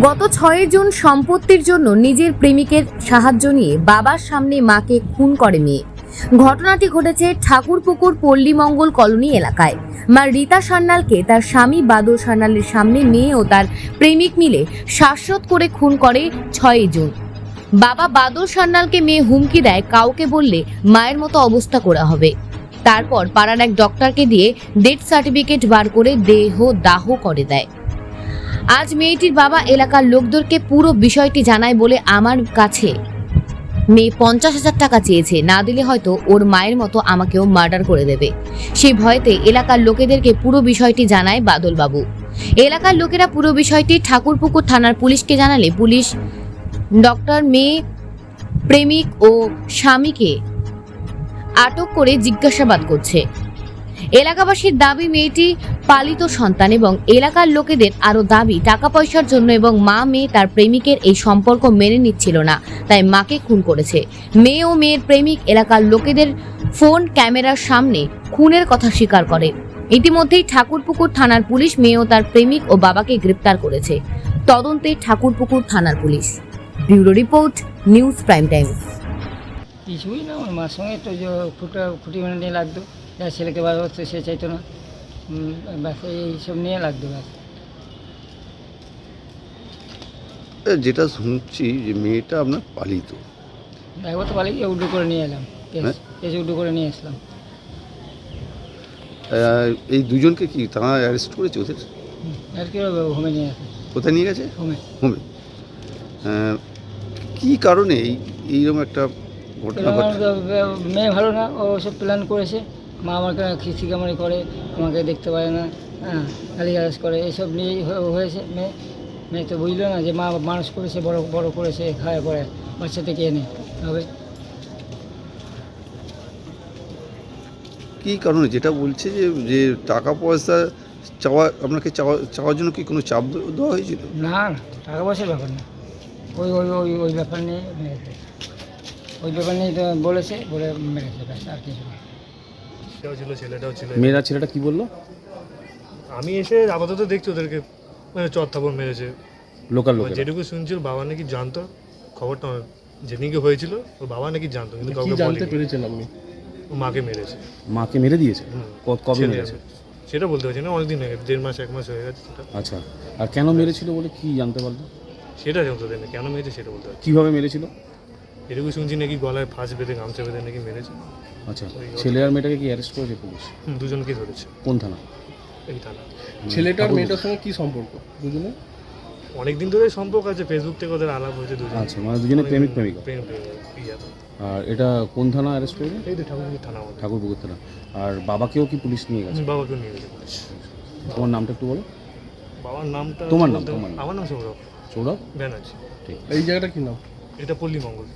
গত ৬ জুন সম্পত্তির জন্য নিজের প্রেমিকের সাহায্য নিয়ে বাবার সামনে মাকে খুন করে মেয়ে। ঘটনাটি ঘটেছে ঠাকুরপুকুর পল্লীমঙ্গল কলোনি এলাকায়। মা রীতা সান্যালকে তার স্বামী বাদল সান্যালের সামনে মেয়ে ও তার প্রেমিক মিলে শ্বাসরোধ করে খুন করে ৬ জুন। বাবা বাদল সান্যালকে মেয়ে হুমকি দেয়, কাউকে বললে মায়ের মতো অবস্থা করা হবে। তারপর পাড়ার এক ডক্টরকে দিয়ে ডেথ সার্টিফিকেট বার করে দেহ দাহ করে দেয়। আজ মেয়েটির বাবা এলাকার লোকদেরকে পুরো বিষয়টি জানায় বলে আমার কাছে মেয়ে 50,000 টাকা চেয়েছে, না দিলে হয়তো ওর মায়ের মতো আমাকেও মার্ডার করে দেবে। সেই ভয়েতে এলাকার লোকেদেরকে পুরো বিষয়টি জানায় বাদলবাবু। এলাকার লোকেরা পুরো বিষয়টি ঠাকুরপুকুর থানার পুলিশকে জানালে পুলিশ ডক্টর মেয়ে প্রেমিক ও স্বামীকে আটক করে জিজ্ঞাসাবাদ করছে। এলাকাবাসীর দাবি মেয়েটি পালিত সন্তান এবং এলাকার লোকেদের আরো দাবি টাকা পয়সার জন্য এবং মা মেয়ে তার প্রেমিকের এই সম্পর্ক মেনে নিচ্ছিল না, তাই মাকে খুন করেছে। মেয়ে ও মেয়ের প্রেমিক এলাকার লোকেদের ফোন ক্যামেরার সামনে খুনের কথা স্বীকার করে। ইতিমধ্যেই ঠাকুরপুকুর থানার পুলিশ মেয়ে ও তার প্রেমিক ও বাবাকে গ্রেপ্তার করেছে। তদন্তে ঠাকুরপুকুর থানার police. Bureau report, news prime Times. কিছুই না, আমার মার সঙ্গে তো যে খুঁটি মানে নিয়ে লাগতো, যার ছেলেকে বার হচ্ছে সে চাইতো না, ব্যাস এইসব নিয়ে লাগতো। ব্যাস যেটা শুনছি যে মেয়েটা আপনার পালিত, একবার তো পালিয়ে উড্ডু করে নিয়ে এলাম, কেস উড্ডু করে নিয়ে আসলাম। এই দুজনকে কি তারা অ্যারেস্ট করেছে? ওদের আর কি হবে, হোমে নিয়ে আসে। কোথায় নিয়ে গেছে? হোমে। হোমে। কি কারণে এইরকম একটা ঘটনা ঘটে? মেয়ে ভালো না, ও সব প্ল্যান করেছে। মা আমাকে খিচিকামারি করে, আমাকে দেখতে পারে না, হ্যাঁ, গালিগালাজ করে, এইসব নিয়েই হয়েছে। মেয়ে তো বুঝলো না যে মা মানুষ করেছে, বড় করেছে, খায় পরে বাচ্চা থেকে এনে হবে। কি কারণে? যেটা বলছে যে টাকা পয়সা চাওয়ার জন্য কি কোনো চাপ দেওয়া হয়েছিল? না, টাকা পয়সার ব্যাপার না, ওই ব্যাপার নিয়ে মেরেছে। ওই ব্যাপার নিয়ে তো বলেছে, বলে মেরেছে, ব্যাস, আর কিছু না। ছেলেটাও ছিল। মেয়েরা ছেলেটা কি বললো? আমি এসে আপাতত দেখছি ওদেরকে মানে চর থাপড় মেরেছে। লোকাল লোক যেটুকু শুনছিল বাবা নাকি জানতো খবরটা, যেদিনকে হয়েছিল ওর বাবা নাকি জানতো, কিন্তু কি কাউকে জানতে বলেনি। পেরেছেন আপনি? ও মাকে মেরেছে। মাকে মেরে দিয়েছে? কবে ছেলে মেরেছে? সেটা বলতে পারছি না, অনেকদিন হয়ে গেছে, 1.5 মাস 1 মাস হয়ে গেছে সেটা। আচ্ছা, আর কেন মেরেছিল বলে কি জানতে পারলো? সেটা জানতে দেয় না, কেন মেরেছে সেটা বলতে পারছি। কিভাবে মেরেছিল? এটুকু শুনছি নাকি গলায় ফাঁস বেঁধে গামছা বেঁধে নাকি মেরেছে। আচ্ছা, ছেলে আর মেয়েটাকে কি অ্যারেস্ট করেছে পুলিশ? দুজনকে ধরেছে। কোন থানা? এই থানা। ছেলেটার মেয়েটার সঙ্গে কি সম্পর্ক দুজনে? অনেকদিন ধরে সম্পর্ক আছে, ফেসবুক থেকে ওদের আলাপ হয়েছে দুজন। আচ্ছা, মানে দুজনে প্রেমিক প্রেমিকা। ইয়া। আর এটা কোন থানা অ্যারেস্ট করবে? এই তো ঠাকুরপুকুর থানা আমাদের। ঠাকুরপুকুর থানা। আর বাবাকেও কি পুলিশ নিয়ে গেছে? বাবাকেও নিয়ে গেছে পুলিশ। তোমার নামটা একটু বলো। বাবার নামটা তোমার নাম? আমার নাম সৌরভ সৌরভ ব্যানার্জি। ঠিক। এই জায়গাটা কি নাম? এটা পল্লীমঙ্গল।